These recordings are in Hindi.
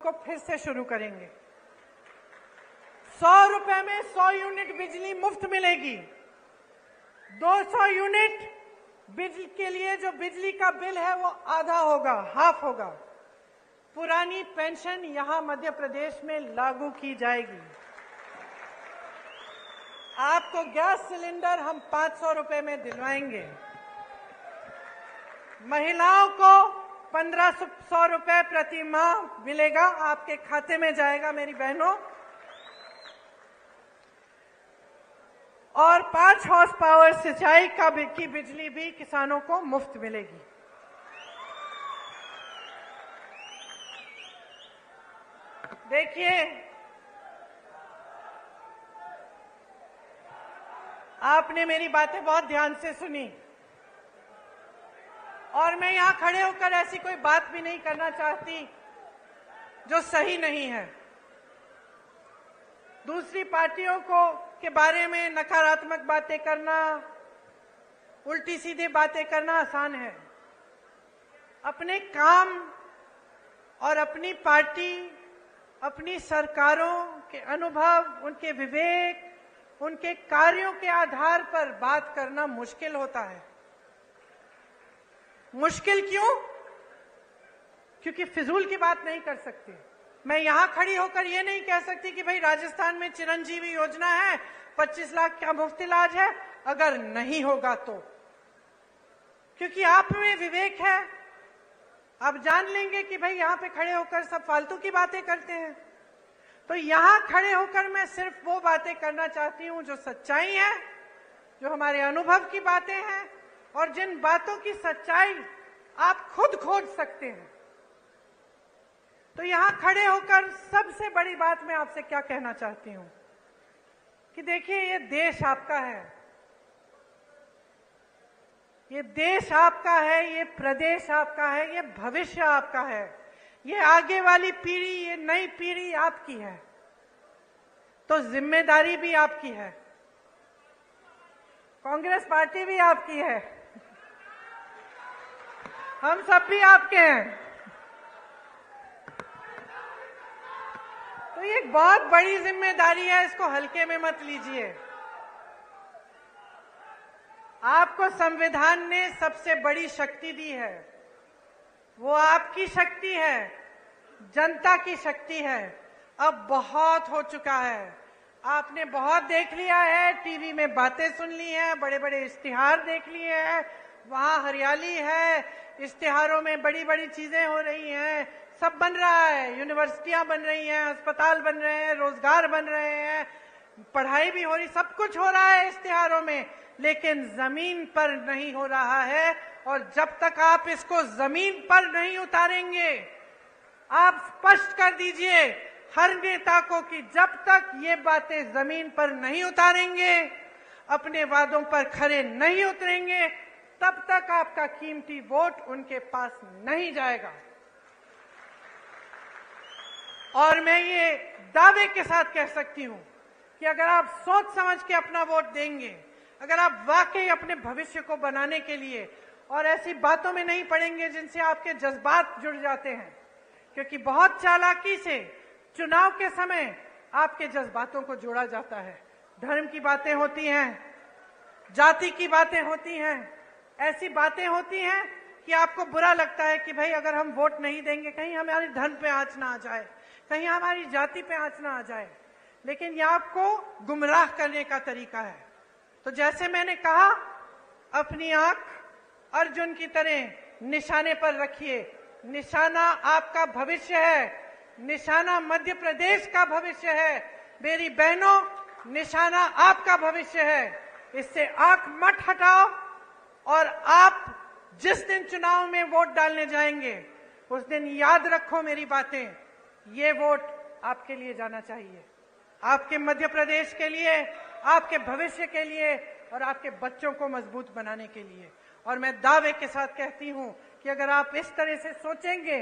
को फिर से शुरू करेंगे। 100 रुपए में 100 यूनिट बिजली मुफ्त मिलेगी। 200 यूनिट बिजली के लिए जो बिजली का बिल है वो आधा होगा, हाफ होगा। पुरानी पेंशन यहां मध्य प्रदेश में लागू की जाएगी। आपको गैस सिलेंडर हम 500 रुपए में दिलवाएंगे। महिलाओं को 1500 रुपए प्रति माह मिलेगा, आपके खाते में जाएगा मेरी बहनों। और 5 हॉर्स पावर सिंचाई की बिजली भी किसानों को मुफ्त मिलेगी। देखिए, आपने मेरी बातें बहुत ध्यान से सुनी और मैं यहां खड़े होकर ऐसी कोई बात भी नहीं करना चाहती जो सही नहीं है। दूसरी पार्टियों के बारे में नकारात्मक बातें करना, उल्टी सीधी बातें करना आसान है। अपने काम और अपनी पार्टी, अपनी सरकारों के अनुभव, उनके विवेक, उनके कार्यों के आधार पर बात करना मुश्किल होता है। मुश्किल क्यों? क्योंकि फिजूल की बात नहीं कर सकती। मैं यहां खड़ी होकर ये नहीं कह सकती कि भाई राजस्थान में चिरंजीवी योजना है, 25 लाख का मुफ्त इलाज है, अगर नहीं होगा तो। क्योंकि आप में विवेक है, आप जान लेंगे कि भाई यहां पे खड़े होकर सब फालतू की बातें करते हैं। तो यहां खड़े होकर मैं सिर्फ वो बातें करना चाहती हूं जो सच्चाई है, जो हमारे अनुभव की बातें हैं और जिन बातों की सच्चाई आप खुद खोज सकते हैं। तो यहां खड़े होकर सबसे बड़ी बात मैं आपसे क्या कहना चाहती हूं कि देखिए, ये देश आपका है, ये देश आपका है, ये प्रदेश आपका है, ये भविष्य आपका है, ये आगे वाली पीढ़ी, ये नई पीढ़ी आपकी है। तो जिम्मेदारी भी आपकी है, कांग्रेस पार्टी भी आपकी है, हम सब भी आपके हैं। तो ये एक बहुत बड़ी जिम्मेदारी है, इसको हल्के में मत लीजिए। आपको संविधान ने सबसे बड़ी शक्ति दी है, वो आपकी शक्ति है, जनता की शक्ति है। अब बहुत हो चुका है, आपने बहुत देख लिया है, टीवी में बातें सुन ली हैं, बड़े बड़े इश्तिहार देख लिए हैं, वहां हरियाली है, इश्तिहारों में बड़ी बड़ी चीजें हो रही हैं, सब बन रहा है, यूनिवर्सिटियां बन रही हैं, अस्पताल बन रहे हैं, रोजगार बन रहे हैं, पढ़ाई भी हो रही, सब कुछ हो रहा है इश्तिहारों में, लेकिन जमीन पर नहीं हो रहा है। और जब तक आप इसको जमीन पर नहीं उतारेंगे, आप स्पष्ट कर दीजिए हर नेता को कि जब तक ये बातें जमीन पर नहीं उतारेंगे, अपने वादों पर खरे नहीं उतरेंगे, तब तक आपका कीमती वोट उनके पास नहीं जाएगा। और मैं ये दावे के साथ कह सकती हूं कि अगर आप सोच समझ के अपना वोट देंगे, अगर आप वाकई अपने भविष्य को बनाने के लिए और ऐसी बातों में नहीं पड़ेंगे जिनसे आपके जज्बात जुड़ जाते हैं, क्योंकि बहुत चालाकी से चुनाव के समय आपके जज्बातों को जोड़ा जाता है। धर्म की बातें होती हैं, जाति की बातें होती हैं, ऐसी बातें होती हैं कि आपको बुरा लगता है कि भाई अगर हम वोट नहीं देंगे कहीं हमारे धर्म पे आंच ना आ जाए, कहीं हमारी जाति पे आंच ना आ जाए। लेकिन यह आपको गुमराह करने का तरीका है। तो जैसे मैंने कहा, अपनी आंख अर्जुन की तरह निशाने पर रखिए। निशाना आपका भविष्य है, निशाना मध्य प्रदेश का भविष्य है। मेरी बहनों, निशाना आपका भविष्य है, इससे आंख मत हटाओ। और आप जिस दिन चुनाव में वोट डालने जाएंगे, उस दिन याद रखो मेरी बातें, ये वोट आपके लिए जाना चाहिए, आपके मध्य प्रदेश के लिए, आपके भविष्य के लिए और आपके बच्चों को मजबूत बनाने के लिए। और मैं दावे के साथ कहती हूं कि अगर आप इस तरह से सोचेंगे,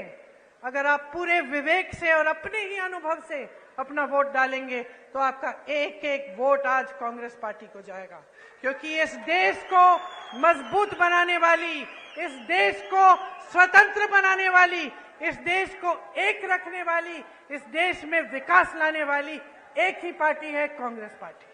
अगर आप पूरे विवेक से और अपने ही अनुभव से अपना वोट डालेंगे, तो आपका एक एक वोट आज कांग्रेस पार्टी को जाएगा। क्योंकि इस देश को मजबूत बनाने वाली, इस देश को स्वतंत्र बनाने वाली इस देश को एक रखने वाली, इस देश में विकास लाने वाली एक ही पार्टी है कांग्रेस पार्टी।